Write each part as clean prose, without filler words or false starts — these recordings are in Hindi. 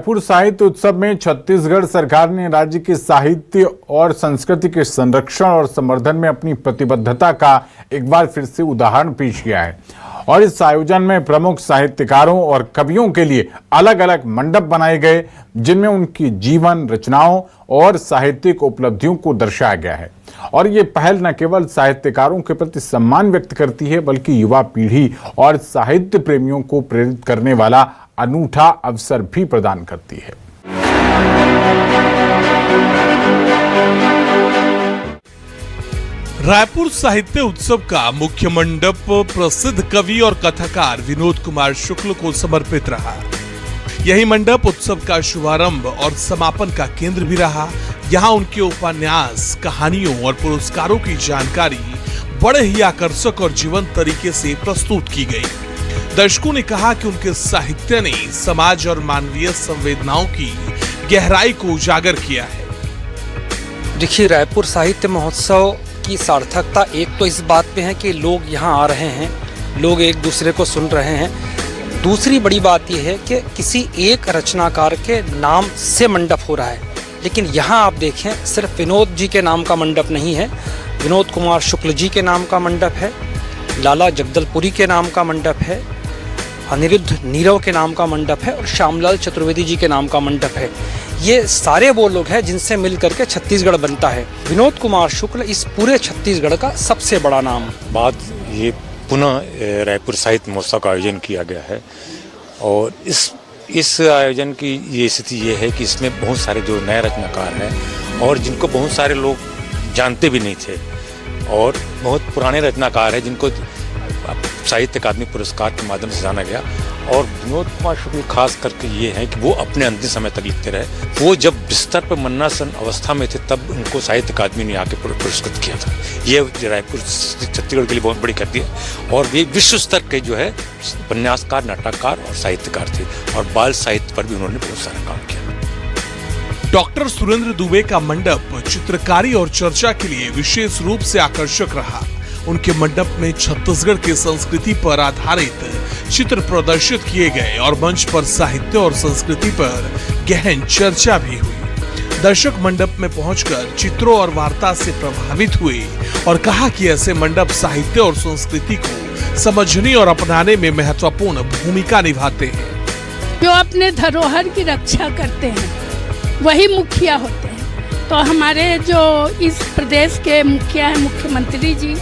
रायपुर साहित्य उत्सव में छत्तीसगढ़ सरकार ने राज्य के साहित्य और संस्कृति के संरक्षण और संवर्धन में अपनी प्रतिबद्धता का एक बार फिर से उदाहरण पेश किया है और इस आयोजन में प्रमुख साहित्यकारों और कवियों के लिए अलग अलग मंडप बनाए गए, जिनमें उनकी जीवन रचनाओं और साहित्यिक उपलब्धियों को दर्शाया गया है। और ये पहल न केवल साहित्यकारों के प्रति सम्मान व्यक्त करती है, बल्कि युवा पीढ़ी और साहित्य प्रेमियों को प्रेरित करने वाला अनूठा अवसर भी प्रदान करती है। रायपुर साहित्य उत्सव का मुख्य मंडप प्रसिद्ध कवि और कथाकार विनोद कुमार शुक्ल को समर्पित रहा। यही मंडप उत्सव का शुभारंभ और समापन का केंद्र भी रहा। यहाँ उनके उपन्यास, कहानियों और पुरस्कारों की जानकारी बड़े ही आकर्षक और जीवंत तरीके से प्रस्तुत की गई। दर्शकों ने कहा कि उनके साहित्य ने समाज और मानवीय संवेदनाओं की गहराई को उजागर किया है। देखिए, रायपुर साहित्य महोत्सव की सार्थकता एक तो इस बात पे है कि लोग यहाँ आ रहे हैं, लोग एक दूसरे को सुन रहे हैं। दूसरी बड़ी बात यह है कि किसी एक रचनाकार के नाम से मंडप हो रहा है, लेकिन यहाँ आप देखें सिर्फ विनोद जी के नाम का मंडप नहीं है, विनोद कुमार शुक्ल जी के नाम का मंडप है, लाला जगदलपुरी के नाम का मंडप है, अनिरुद्ध नीरव के नाम का मंडप है और श्यामलाल चतुर्वेदी जी के नाम का मंडप है। ये सारे वो लोग हैं जिनसे मिलकर के छत्तीसगढ़ बनता है। विनोद कुमार शुक्ल इस पूरे छत्तीसगढ़ का सबसे बड़ा नाम। बात ये पुनः रायपुर साहित्य महोत्सव का आयोजन किया गया है और इस आयोजन की ये स्थिति ये है कि इसमें बहुत सारे जो नए रचनाकार हैं और जिनको बहुत सारे लोग जानते भी नहीं थे और बहुत पुराने रचनाकार हैं जिनको साहित्य अकादमी पुरस्कार के माध्यम से जाना गया। और विनोद कुमार शुक्ल खास करके ये है कि वो अपने अंतिम समय तक लिखते रहे। वो जब बिस्तर पर मरणासन अवस्था में थे तब उनको साहित्य अकादमी ने आके पुरस्कृत किया था। ये रायपुर छत्तीसगढ़ के लिए बहुत बड़ी क्षति है और वे विश्व स्तर के जो है उपन्यासकार, नाटककार और साहित्यकार थे और बाल साहित्य पर भी उन्होंने बहुत सारा काम किया। डॉक्टर सुरेंद्र दुबे का मंडप चित्रकारी और चर्चा के लिए विशेष रूप से आकर्षक रहा। उनके मंडप में छत्तीसगढ़ की संस्कृति पर आधारित चित्र प्रदर्शित किए गए और मंच पर साहित्य और संस्कृति पर गहन चर्चा भी हुई। दर्शक मंडप में पहुंचकर चित्रों और वार्ता से प्रभावित हुए और कहा कि ऐसे मंडप साहित्य और संस्कृति को समझने और अपनाने में महत्वपूर्ण भूमिका निभाते हैं। जो अपने धरोहर की रक्षा करते हैं वही मुखिया होते हैं। तो हमारे जो इस प्रदेश के मुखिया हैं, मुख्यमंत्री जी,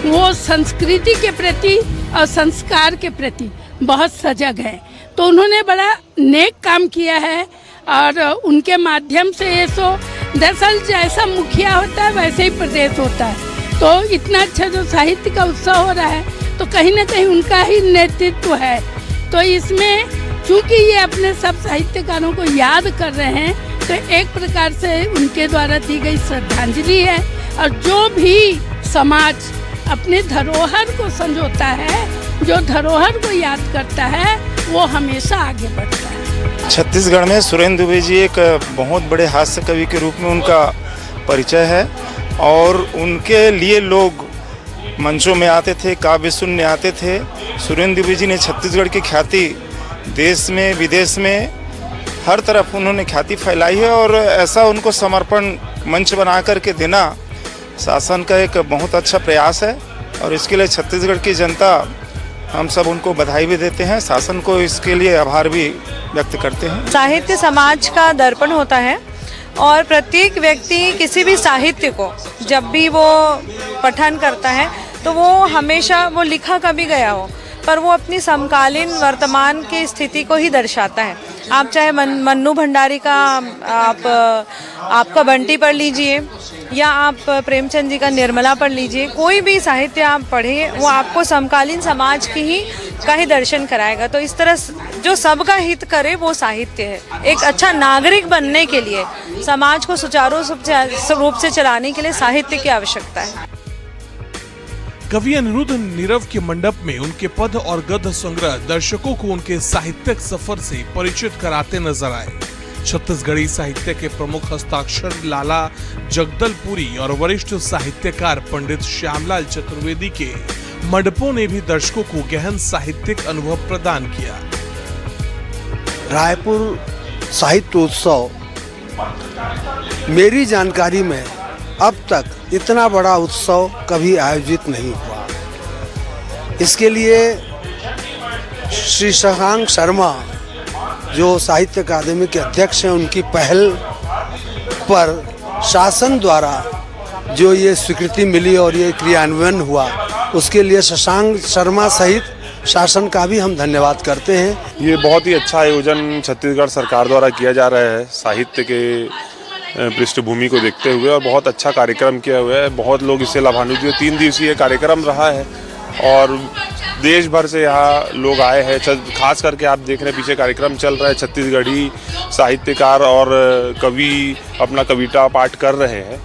वो संस्कृति के प्रति और संस्कार के प्रति बहुत सजग है। तो उन्होंने बड़ा नेक काम किया है और उनके माध्यम से ये दरअसल जैसा मुखिया होता है वैसे ही प्रदेश होता है। तो इतना अच्छा जो साहित्य का उत्सव हो रहा है तो कहीं ना कहीं उनका ही नेतृत्व है। तो इसमें चूंकि ये अपने सब साहित्यकारों को याद कर रहे हैं तो एक प्रकार से उनके द्वारा दी गई श्रद्धांजलि है। और जो भी समाज अपने धरोहर को संजोता है, जो धरोहर को याद करता है, वो हमेशा आगे बढ़ता है। छत्तीसगढ़ में सुरेंद्र दुबे जी एक बहुत बड़े हास्य कवि के रूप में उनका परिचय है और उनके लिए लोग मंचों में आते थे, काव्य सुनने आते थे। सुरेंद्र दुबे जी ने छत्तीसगढ़ की ख्याति देश में विदेश में हर तरफ उन्होंने ख्याति फैलाई है और ऐसा उनको समर्पण मंच बना करके देना शासन का एक बहुत अच्छा प्रयास है और इसके लिए छत्तीसगढ़ की जनता हम सब उनको बधाई भी देते हैं, शासन को इसके लिए आभार भी व्यक्त करते हैं। साहित्य समाज का दर्पण होता है और प्रत्येक व्यक्ति किसी भी साहित्य को जब भी वो पठन करता है तो वो हमेशा वो लिखा कभी गया हो पर वो अपनी समकालीन वर्तमान की स्थिति को ही दर्शाता है। आप चाहे मन्नू भंडारी का आपका बंटी पढ़ लीजिए या आप प्रेमचंद जी का निर्मला पढ़ लीजिए, कोई भी साहित्य आप पढ़िए वो आपको समकालीन समाज का ही दर्शन कराएगा। तो इस तरह जो सबका हित करे वो साहित्य है। एक अच्छा नागरिक बनने के लिए समाज को सुचारू रूप से चलाने के लिए साहित्य की आवश्यकता है। कवि अनिरुद्ध नीरव के मंडप में उनके पद और गद्य संग्रह दर्शकों को उनके साहित्यिक सफर से परिचित कराते नजर आए। छत्तीसगढ़ी साहित्य के प्रमुख हस्ताक्षर लाला जगदलपुरी और वरिष्ठ साहित्यकार पंडित श्यामलाल चतुर्वेदी के मंडपों ने भी दर्शकों को गहन साहित्यिक अनुभव प्रदान किया। रायपुर साहित्य उत्सव मेरी जानकारी में अब तक इतना बड़ा उत्सव कभी आयोजित नहीं हुआ। इसके लिए श्री शशांक शर्मा जो साहित्य अकादमी के अध्यक्ष हैं, उनकी पहल पर शासन द्वारा जो ये स्वीकृति मिली और ये क्रियान्वयन हुआ, उसके लिए शशांक शर्मा सहित शासन का भी हम धन्यवाद करते हैं। ये बहुत ही अच्छा आयोजन छत्तीसगढ़ सरकार द्वारा किया जा रहा है साहित्य के पृष्ठभूमि को देखते हुए, और बहुत अच्छा कार्यक्रम किया हुआ है। बहुत लोग इससे लाभान्वित हुए। 3 दिवसीय कार्यक्रम रहा है और देश भर से यहाँ लोग आए हैं। खास करके आप देख रहे हैं पीछे कार्यक्रम चल रहा है, छत्तीसगढ़ी साहित्यकार और कवि अपना कविता पाठ कर रहे हैं,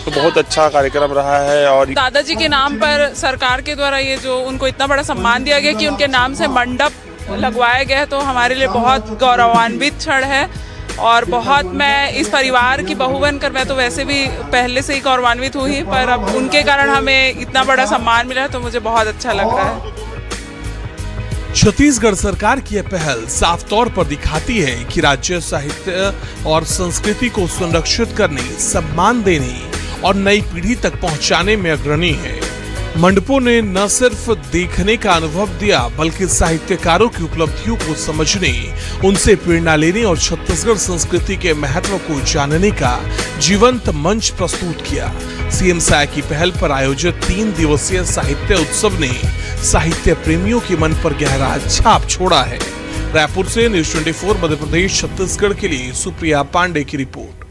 तो बहुत अच्छा कार्यक्रम रहा है। और दादाजी के नाम पर सरकार के द्वारा ये जो उनको इतना बड़ा सम्मान दिया गया कि उनके नाम से मंडप लगवाया गया, तो हमारे लिए बहुत गौरवान्वित क्षण है। और बहुत, मैं इस परिवार की बहू बनकर, मैं तो वैसे भी पहले से ही गौरवान्वित हुई, पर अब उनके कारण हमें इतना बड़ा सम्मान मिला तो मुझे बहुत अच्छा लग रहा है। छत्तीसगढ़ सरकार की यह पहल साफ तौर पर दिखाती है कि राज्य साहित्य और संस्कृति को संरक्षित करने, सम्मान देने और नई पीढ़ी तक पहुंचाने में अग्रणी है। मंडपों ने न सिर्फ देखने का अनुभव दिया, बल्कि साहित्यकारों की उपलब्धियों को समझने, उनसे प्रेरणा लेने और छत्तीसगढ़ संस्कृति के महत्व को जानने का जीवंत मंच प्रस्तुत किया। सीएम साय की पहल पर आयोजित 3 दिवसीय साहित्य उत्सव ने साहित्य प्रेमियों के मन पर गहरा छाप छोड़ा है। रायपुर से न्यूज़ 24 मध्य प्रदेश छत्तीसगढ़ के लिए सुप्रिया पांडे की रिपोर्ट।